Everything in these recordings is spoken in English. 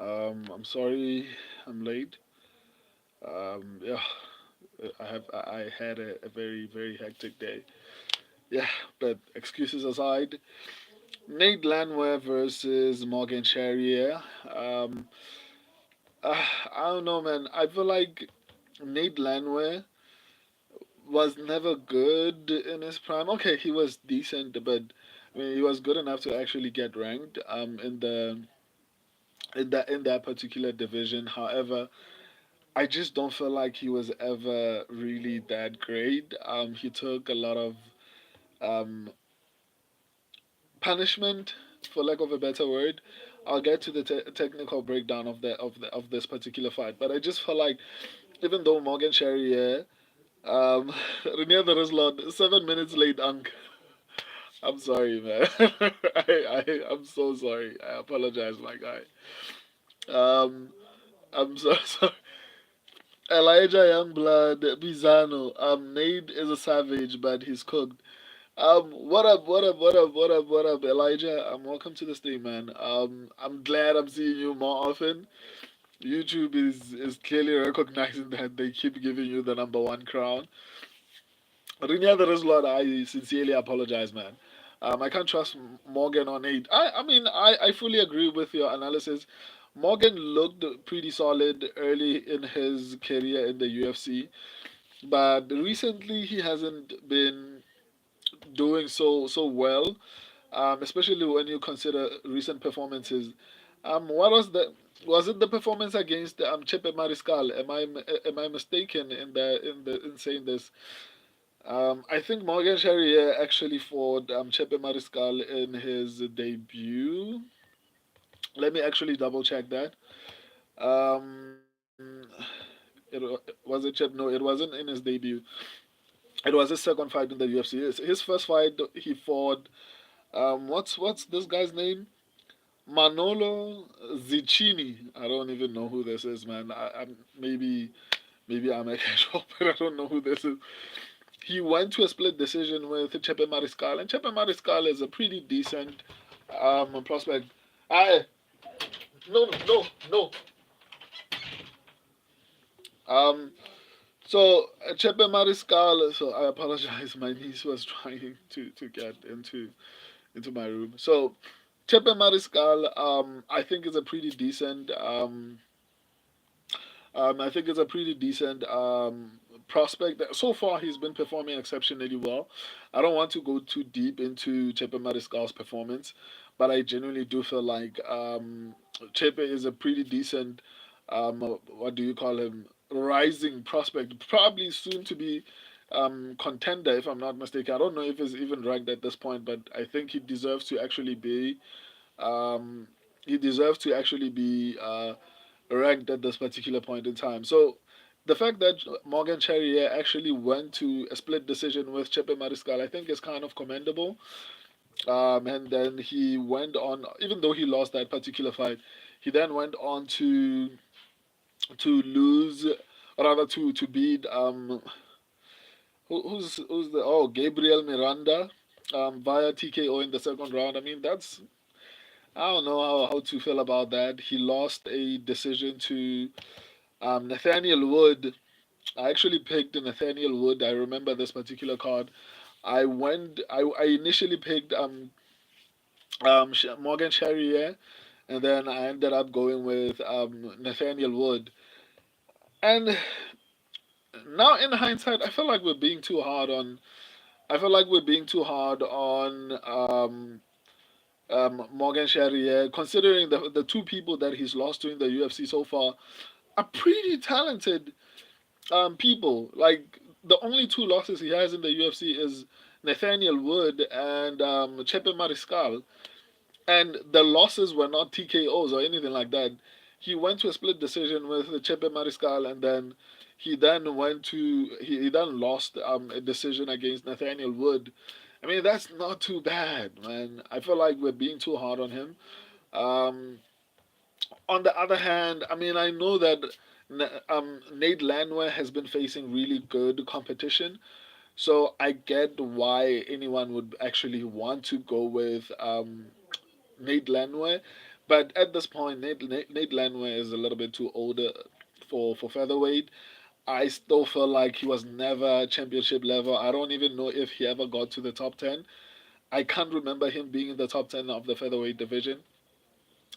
I'm sorry I'm late. Yeah, I had a very very hectic day. Yeah, but excuses aside, Nate Landwehr versus Morgan Charriere. Um, I don't know, man. I feel like Nate Landwehr was never good in his prime. Okay, he was decent, but I mean, he was good enough to actually get ranked in that particular division. However, I just don't feel like he was ever really that great. He took a lot of um, punishment, for lack of a better word. I'll get to the technical breakdown of this particular fight, but I just felt like even though Morgan Charrier, Renier the Lord, 7 minutes late, Unc. I'm sorry, man. I'm so sorry. I apologize, my guy. Um, I'm so sorry. Elijah Youngblood, Bizano. Nate is a savage, but he's cooked. What up, what up, what up, what up, what up, Elijah? Welcome to the stream, man. I'm glad I'm seeing you more often. YouTube is clearly recognizing that they keep giving you the number one crown. Rinya the Rizlot, I sincerely apologize, man. I can't trust Morgan on eight. I fully agree with your analysis. Morgan looked pretty solid early in his career in the UFC, but recently he hasn't been doing so well. Especially when you consider recent performances. What was it the performance against Chepe Mariscal? Am I mistaken in saying this? I think Morgan Charrier actually fought Chepe Mariscal in his debut. Let me actually double check that. Um, was it Chep? No, it wasn't in his debut. It was his second fight in the UFC. His first fight he fought. What's this guy's name? Manolo Ziccini. I don't even know who this is, man. Maybe I'm a casual, but I don't know who this is. He went to a split decision with Chepe Mariscal, and Chepe Mariscal is a pretty decent prospect. I no no no no. Um, so Chepe Mariscal. So I apologize. My niece was trying to get into my room. So Chepe Mariscal, I think is a pretty decent. I think it's a pretty decent prospect. So far, he's been performing exceptionally well. I don't want to go too deep into Chepe Mariscal's performance, but I genuinely do feel like Chepe is a pretty decent, what do you call him, rising prospect. Probably soon to be contender, if I'm not mistaken. I don't know if he's even ranked at this point, but I think he deserves to actually be. Um, he deserves to actually be. Ranked at this particular point in time. So the fact that Morgan Charrier actually went to a split decision with Chepe Mariscal, I think is kind of commendable. And then he went on, even though he lost that particular fight, he then went on to lose, or rather to beat who's the Gabriel Miranda via TKO in the second round. I mean I don't know how to feel about that. He lost a decision to Nathaniel Wood. I actually picked Nathaniel Wood. I remember this particular card. I initially picked Morgan Charrier, and then I ended up going with Nathaniel Wood. And now in hindsight, I feel like we're being too hard on. I feel like we're being too hard on Morgan Charrier, considering the two people that he's lost to in the UFC so far are pretty talented people. Like the only two losses he has in the UFC is Nathaniel Wood and Chepe Mariscal, and the losses were not TKOs or anything like that. He went to a split decision with Chepe Mariscal, and then he then lost a decision against Nathaniel Wood. I mean, that's not too bad, man. I feel like we're being too hard on him. Um, on the other hand, I mean, I know that Nate Landwehr has been facing really good competition, so I get why anyone would actually want to go with Nate Landwehr. But at this point, Nate Landwehr is a little bit too older for featherweight. I still feel like he was never championship level. I don't even know if he ever got to the top 10. I can't remember him being in the top 10 of the featherweight division.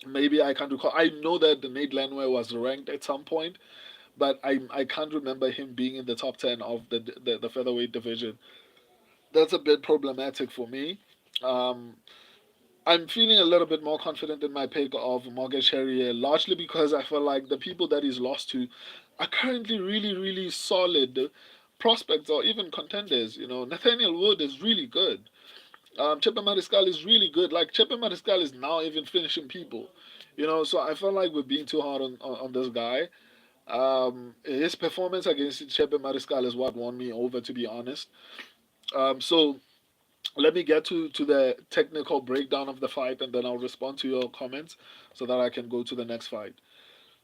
Maybe I can't recall. I know that the Nate Landwehr was ranked at some point, but I can't remember him being in the top 10 of the featherweight division. That's a bit problematic for me. Um, I'm feeling a little bit more confident in my pick of Morgan Charriere, largely because I feel like the people that he's lost to are currently really, really solid prospects or even contenders. You know, Nathaniel Wood is really good. Chepe Mariscal is really good. Like, Chepe Mariscal is now even finishing people. You know, so I feel like we're being too hard on this guy. His performance against Chepe Mariscal is what won me over, to be honest. So let me get to the technical breakdown of the fight, and then I'll respond to your comments so that I can go to the next fight.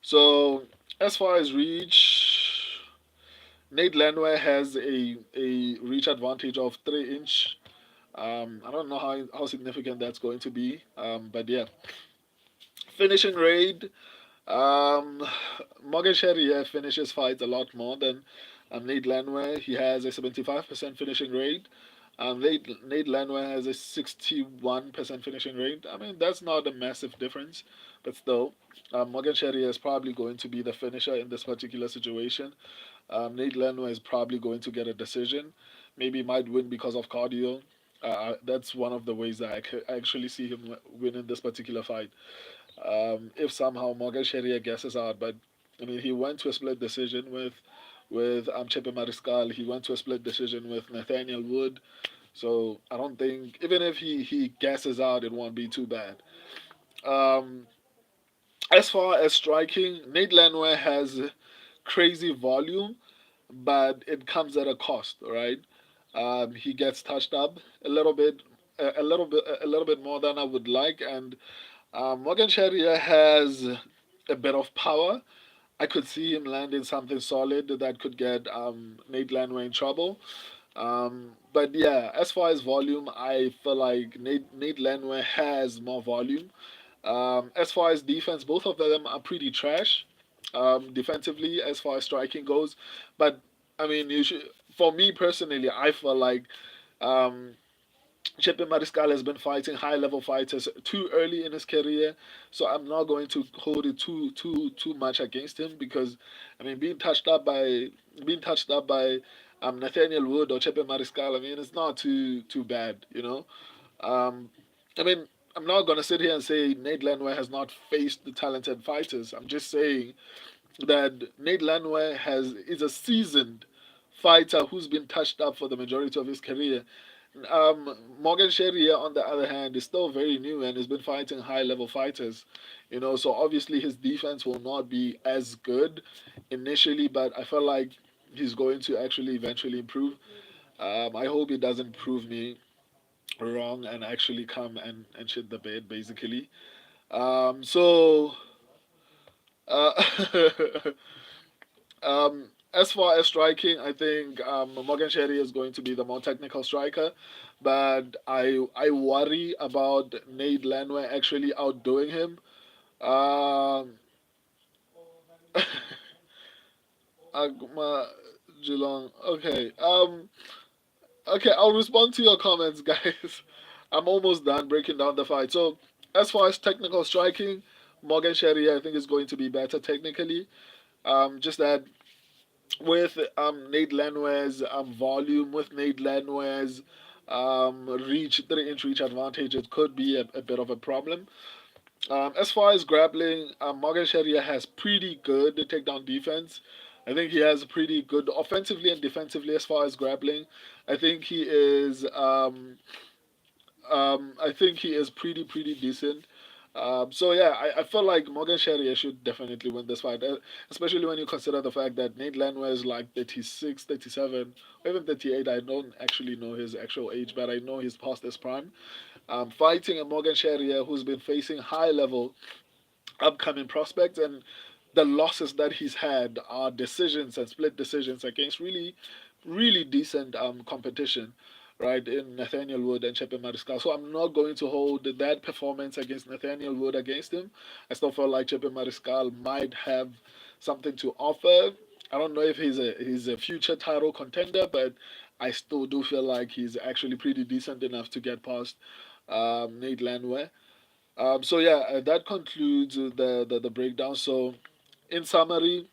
So, as far as reach, Nate Landwehr has a reach advantage of 3 inch. I don't know how significant that's going to be, but yeah. Finishing rate, um, Morgan Charriere finishes fights a lot more than Nate Landwehr. He has a 75% finishing rate. Nate Landwehr has a 61% finishing rate. I mean, that's not a massive difference, but still, Morgan Charriere is probably going to be the finisher in this particular situation. Nate Landwehr is probably going to get a decision. Maybe he might win because of cardio. That's one of the ways that I actually see him winning this particular fight. If somehow Morgan Charriere guesses out, but I mean, he went to a split decision with Chepe Mariscal. He went to a split decision with Nathaniel Wood. So I don't think even if he guesses out, it won't be too bad. Um, as far as striking, Nate Landwehr has crazy volume, but it comes at a cost, right? He gets touched up a little bit, a little bit more than I would like, and Morgan Charriere has a bit of power. I could see him landing something solid that could get Nate Landwehr in trouble. But yeah, as far as volume, I feel like Nate Landwehr has more volume. As far as defense, both of them are pretty trash defensively as far as striking goes. But I mean, you should. For me personally, I feel like um, Chepe Mariscal has been fighting high level fighters too early in his career, so I'm not going to hold it too much against him because I mean being touched up by Nathaniel Wood or Chepe Mariscal, I mean it's not too bad, you know. Um, I mean I'm not gonna sit here and say Nate Landwehr has not faced the talented fighters. I'm just saying that Nate Landwehr has is a seasoned fighter who's been touched up for the majority of his career. Morgan Charriere, on the other hand, is still very new and has been fighting high level fighters. You know, so obviously his defense will not be as good initially, but I feel like he's going to actually eventually improve. I hope he doesn't prove me wrong and actually come and shit the bed, basically. So, uh, as far as striking, I think Morgan Sherry is going to be the more technical striker, but I worry about Nate Landwehr actually outdoing him. Um, Agma Geelong. Okay. Okay. I'll respond to your comments, guys. I'm almost done breaking down the fight. So, as far as technical striking, Morgan Sherry I think is going to be better technically. Just that with Nate Landwehr's volume, with Nate Landwehr's reach, 3 inch reach advantage, it could be a bit of a problem. As far as grappling, Morgan Sharia has pretty good takedown defense. I think he has pretty good offensively and defensively as far as grappling. I think he is. I think he is pretty decent. So yeah, I feel like Morgan Sherry should definitely win this fight, especially when you consider the fact that Nate Landwehr is like 36, 37, or even 38. I don't actually know his actual age, but I know he's past his prime. Fighting a Morgan Sherry who's been facing high level upcoming prospects, and the losses that he's had are decisions and split decisions against really decent competition. right, in Nathaniel Wood and Chepe Mariscal. So I'm not going to hold that performance against Nathaniel Wood against him. I still feel like Chepe Mariscal might have something to offer. I don't know if he's a future title contender, but I still do feel like he's actually pretty decent enough to get past Nate Landwehr. So yeah, that concludes the breakdown. So in summary,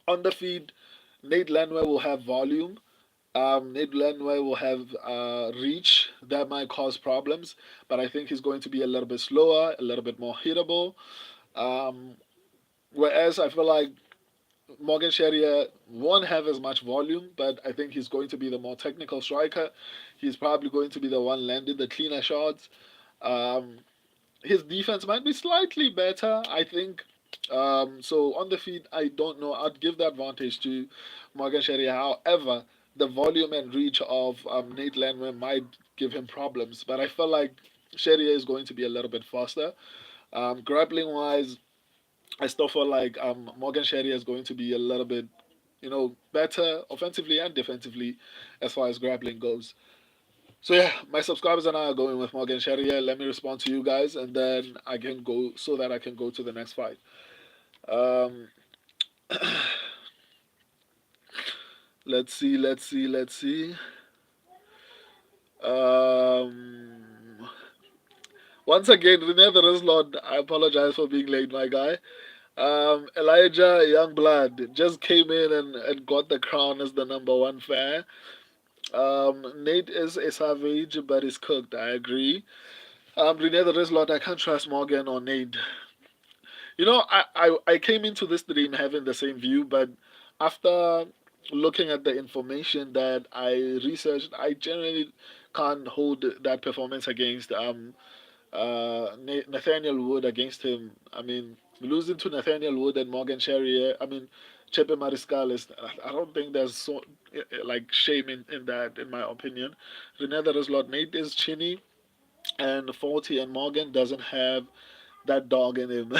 on the feed, Nate Landwehr will have volume. Nate Landwehr will have reach that might cause problems, but I think he's going to be a little bit slower, a little bit more hittable. Um, Whereas I feel like Morgan Charriere won't have as much volume, but I think he's going to be the more technical striker. He's probably going to be the one landing the cleaner shots. Um, his defense might be slightly better, I think. So on the feet, I don't know. I'd give the advantage to Morgan Charriere. However, the volume and reach of Nate Landwehr might give him problems. But I feel like Charriere is going to be a little bit faster. Grappling wise, I still feel like Morgan Charriere is going to be a little bit, better offensively and defensively as far as grappling goes. So yeah, my subscribers and I are going with Morgan Charriere. Let me respond to you guys, and then I can go so that I can go to the next fight. Um, let's see. Um, Once again, Rene the Lord, I apologize for being late, my guy. Elijah Youngblood just came in and got the crown as the number one fan. Nate is a savage, but he's cooked. I agree. Rene the Lord, I can't trust Morgan or Nate. I came into this dream having the same view, but after looking at the information that I researched, I generally can't hold that performance against Nathaniel Wood against him. I mean, losing to Nathaniel Wood and Morgan Charriere, I mean, Chepe Mariscal is, I don't think there's so, like, shame in that, in my opinion. Rene the Nate is chinny and faulty, and Morgan doesn't have that dog in him.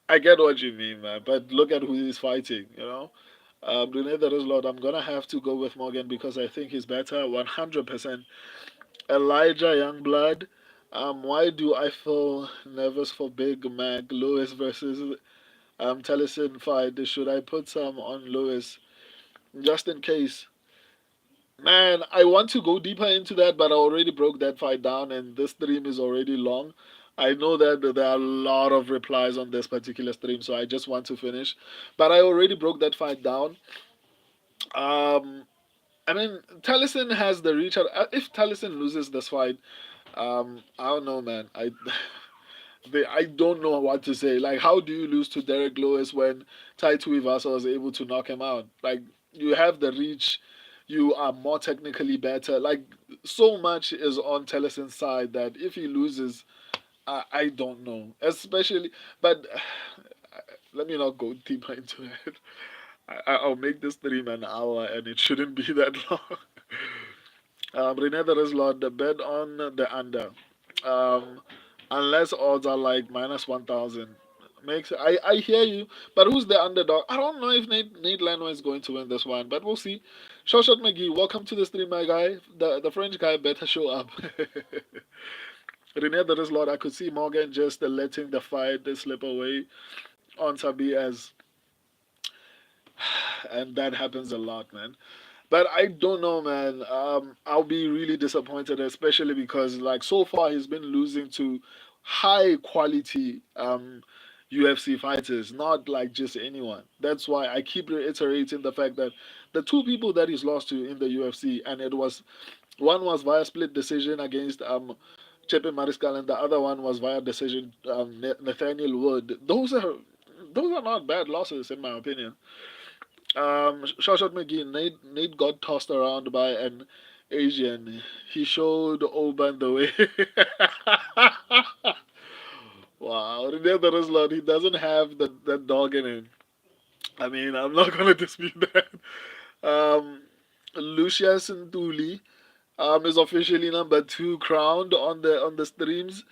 I get what you mean, man. But look at who he's fighting, you know? Rene the Lord, I'm going to have to go with Morgan because I think he's better, 100%. Elijah Youngblood, why do I feel nervous for Big Mac Lewis versus Taliesin fight? Should I put some on Lewis just in case? Man, I want to go deeper into that, but I already broke that fight down, and this stream is already long. I know that there are a lot of replies on this particular stream, so I just want to finish. But I already broke that fight down. Um, I mean, Taliesin has the reach. If Taliesin loses this fight, I don't know, man. I don't know what to say. Like, how do you lose to Derek Lewis when Tai Tuivasa was able to knock him out? Like, you have the reach, you are more technically better. Like, so much is on Telesin's side that if he loses, I don't know. Especially, but let me not go deeper into it. I'll make this stream an hour and it shouldn't be that long. Rene the Rizlord, the bet on the under. Um, Unless odds are like minus 1,000. I hear you, but who's the underdog? I don't know if Nate Landwehr is going to win this one, but we'll see. Shoshat McGee, welcome to the stream, my guy. The French guy better show up. Rene the Rizlord, I could see Morgan just letting the fight slip away on Sabi as, and that happens a lot, man. But I don't know, man. I'll be really disappointed, especially because, like, so far he's been losing to high quality UFC fighters, not like just anyone. That's why I keep reiterating the fact that the two people that he's lost to in the UFC, and it was one was via split decision against Chepe Mariscal, and the other one was via decision Nathaniel Wood. Those are not bad losses in my opinion. Shawshot McGee, Nate got tossed around by an Asian. He showed Oban the way. Wow, Renee Ruslan, he doesn't have that dog in him. I mean, I'm not going to dispute that. Um, Lucius Ntuli is officially number two crowned on the streams.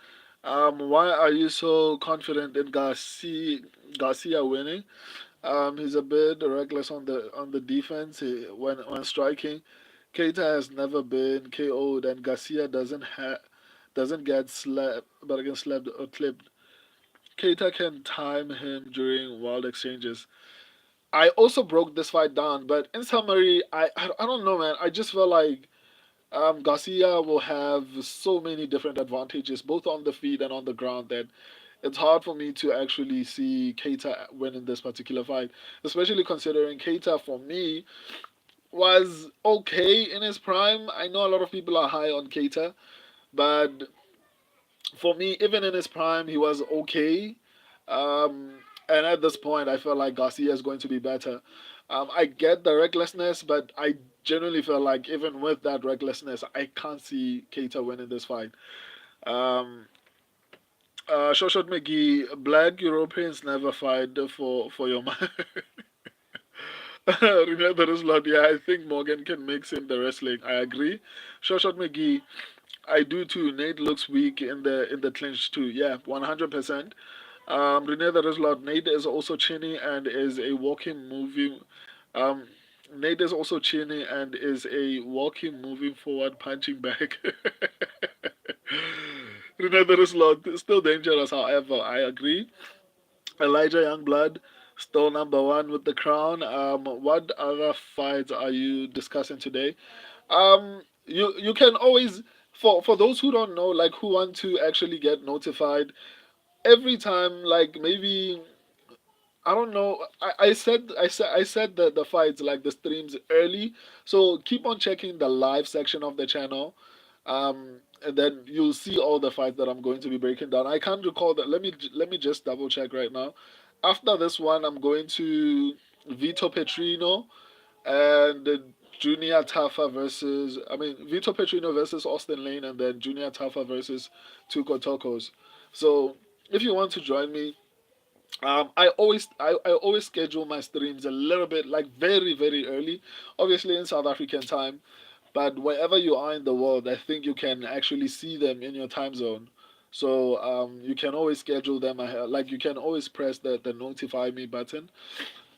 Why are you so confident in Garcia winning? He's a bit reckless on the defense when striking. Keita has never been KO'd, and Garcia doesn't get slapped, but against slapped or clipped. Keita can time him during wild exchanges. I also broke this fight down, but in summary, I don't know, man. I just feel like Garcia will have so many different advantages, both on the feet and on the ground, that it's hard for me to actually see Keita win in this particular fight, especially considering Keita, for me, was okay in his prime. I know a lot of people are high on Keita, but for me, even in his prime, he was okay. Um, and at this point, I feel like Garcia is going to be better. I get the recklessness, but I genuinely feel like even with that recklessness, I can't see Keita winning this fight. Um, Shoshot McGee, black Europeans never fight for your man. Remember this lot, yeah, I think Morgan can mix in the wrestling. I agree. Shoshot McGee, I do too. Nate looks weak in the clinch too. Yeah, 100%. Renee the Rizlot, Nate is also chinny and is a walking, moving. Um, Nate is also chinny and is a walking, moving forward, punching bag. Renee the Rizlot, still dangerous, however, I agree. Elijah Youngblood, still number one with the crown. What other fights are you discussing today? You can always, for those who don't know, like who want to actually get notified every time, like maybe I don't know. I said the fights, like the streams, early, so keep on checking the live section of the channel, and then you'll see all the fights that I'm going to be breaking down. I can't recall that. Let me just double check right now. After this one, I'm going to Vito Petrino and Junior Tafa versus, I mean, Vito Petrino versus Austin Lane, and then Junior Tafa versus Tuco Tokos. So if you want to join me, I always schedule my streams a little bit, like very very early, obviously in South African time, but wherever you are in the world, I think you can actually see them in your time zone. So you can always schedule them like you can always press the notify me button,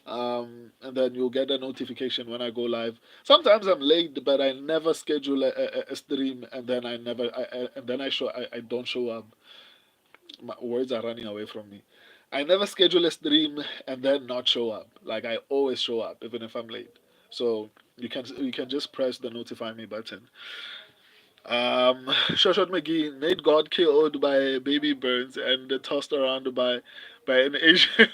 and then you'll get a notification when I go live. Sometimes I'm late, but I never schedule a stream and then and then I don't show up. My words are running away from me. I never schedule a stream and then not show up. Like I always show up, even if I'm late. So you can just press the notify me button. Shoshot McGee, Nate got killed by baby birds and tossed around by an Asian.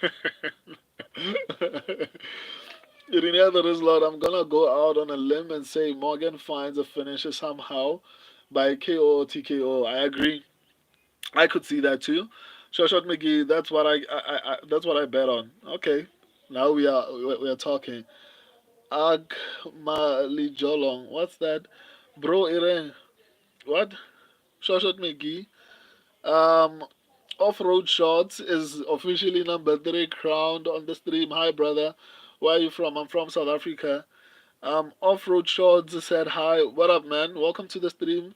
In the other lot, I'm gonna go out on a limb and say Morgan finds a finisher somehow by KO or TKO. I agree. I could see that too. Shot McGee, that's what I bet on. Okay, now we are talking. Agmali Jolong, what's that? Bro Irene, what? Shot McGee. Um, Off-road shots is officially number three crowned on the stream. Hi brother, where are you from? I'm from South Africa. Off-road shots said hi. What up, man? Welcome to the stream.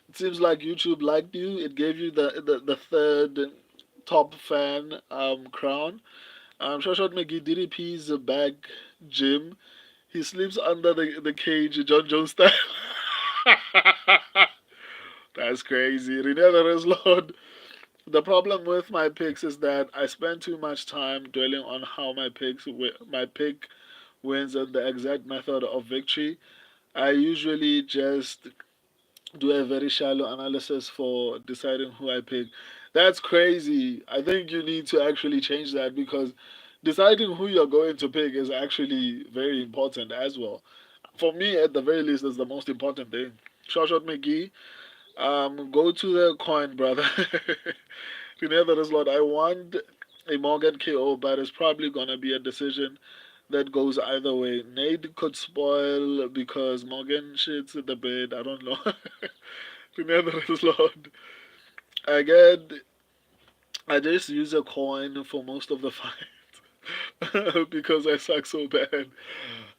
It seems like YouTube liked you. It gave you the third top fan crown. Shoshat McGee DDP's back gym. He sleeps under the cage, John Jones style. That's crazy. Renee is Lord. The problem with my picks is that I spend too much time dwelling on how my pick wins and the exact method of victory. I usually just do a very shallow analysis for deciding who I pick. That's crazy. I think you need to actually change that because deciding who you're going to pick is actually very important as well. For me, at the very least, is the most important thing. Shot McGee, go to the coin, brother. You know that is lot. I want a Morgan KO, but it's probably gonna be a decision that goes either way. Nate could spoil because Morgan shits in the bed. I don't know. Remember his lord. I get. I just use a coin for most of the fight because I suck so bad.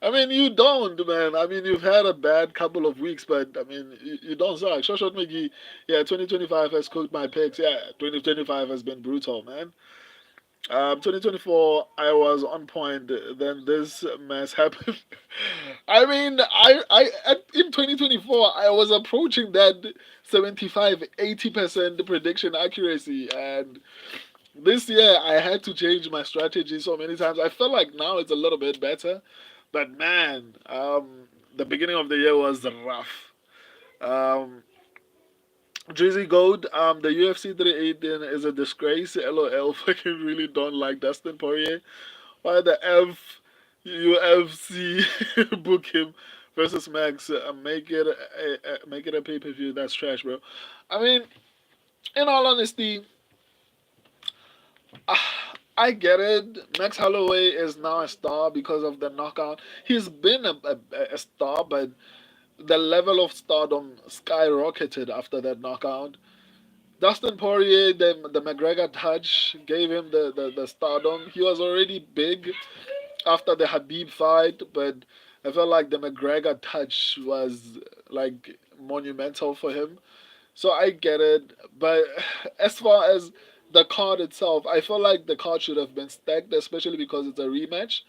I mean, you don't, man. I mean, you've had a bad couple of weeks, but I mean, you don't suck. Shoshat McGee, yeah, 2025 has cooked my picks. Yeah, 2025 has been brutal, man. 2024, I was on point. Then this mess happened. I mean, in 2024, I was approaching that 75-80% prediction accuracy, and this year I had to change my strategy so many times. I feel like now it's a little bit better, but man, the beginning of the year was rough. Um, Drizzy Gold, the UFC 318 is a disgrace. LOL, fucking really don't like Dustin Poirier. Why the F UFC book him versus Max? Make it a pay per view. That's trash, bro. I mean, in all honesty, I get it. Max Holloway is now a star because of the knockout. He's been a star, but the level of stardom skyrocketed after that knockout. Dustin Poirier, the McGregor touch gave him the stardom. He was already big after the Habib fight, but I felt like the McGregor touch was like monumental for him. So I get it, but as far as the card itself, I feel like the card should have been stacked, especially because it's a rematch.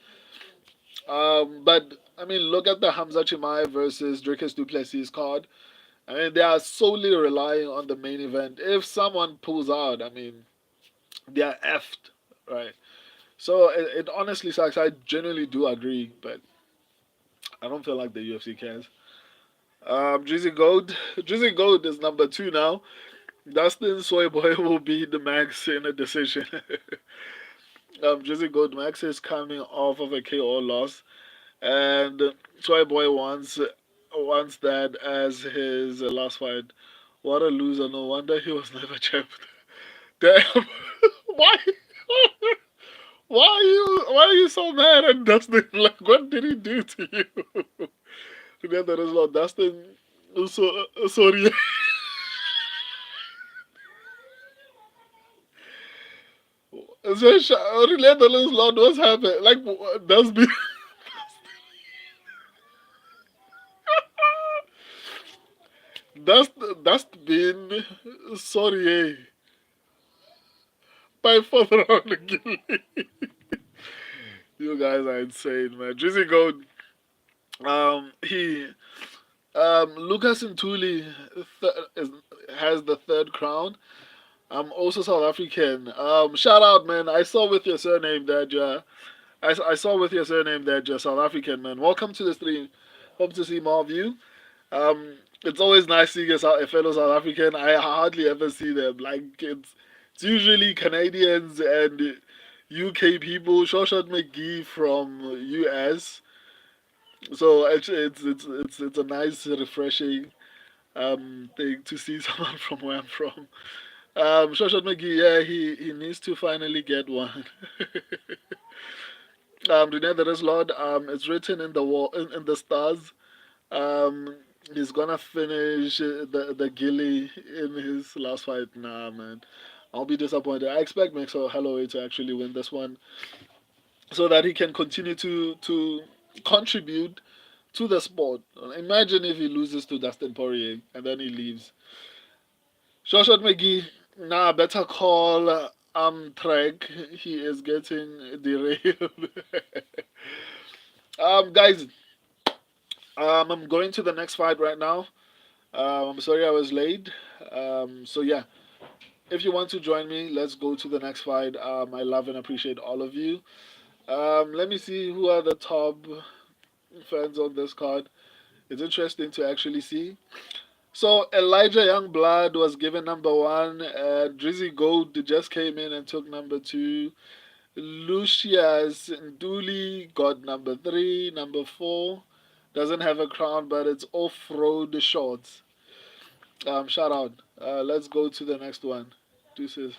But I mean, look at the Hamza Chimaev versus Dricus Duplessis card. I mean, they are solely relying on the main event. If someone pulls out, I mean, they are effed, right? So it honestly sucks. I genuinely do agree, but I don't feel like the UFC cares. Drizzy Gold is number two now. Dustin Soyboy will be the Max in a decision. Drizzy Gold Max is coming off of a KO loss, and Soyboy wants that as his last fight. What a loser! No wonder he was never champ. Damn. Why? Why are you so mad at Dustin? Like, what did he do to you? Together is not Dustin. Sorry. Together is not what's happened. Like, that's been. That's that's been. Sorry, eh? By fourth round again. You guys are insane, man. Drizzy Gold. He Lucas Ntuli is, has the third crown. I'm also South African. Shout out, man. I saw with your surname that you're. I saw with your surname that you're South African, man. Welcome to the stream. Hope to see more of you. It's always nice seeing a fellow South African. I hardly ever see them. Like it's usually Canadians and UK people. Shoshat McGee from US. So actually, it's a nice, refreshing thing to see someone from where I'm from. Shoshat McGee, yeah, he needs to finally get one. Renee the Rest Lord, it's written in the wall in the stars. Um, he's gonna finish the Gilly in his last fight. Nah, man, I'll be disappointed. I expect Max Holloway to actually win this one, so that he can continue to contribute to the sport. Imagine if he loses to Dustin Poirier and then he leaves. Shoshat McGee, nah, better call track. He is getting derailed. Guys, I'm going to the next fight right now. I'm sorry I was late. So yeah, if you want to join me, let's go to the next fight. I love and appreciate all of you. Let me see who are the top fans on this card. It's interesting to actually see. So Elijah Youngblood was given number one. Drizzy Gold just came in and took number two. Lucius Nduli got number three. Number four doesn't have a crown, but it's off-road shorts. Shout out. Let's go to the next one. Deuces.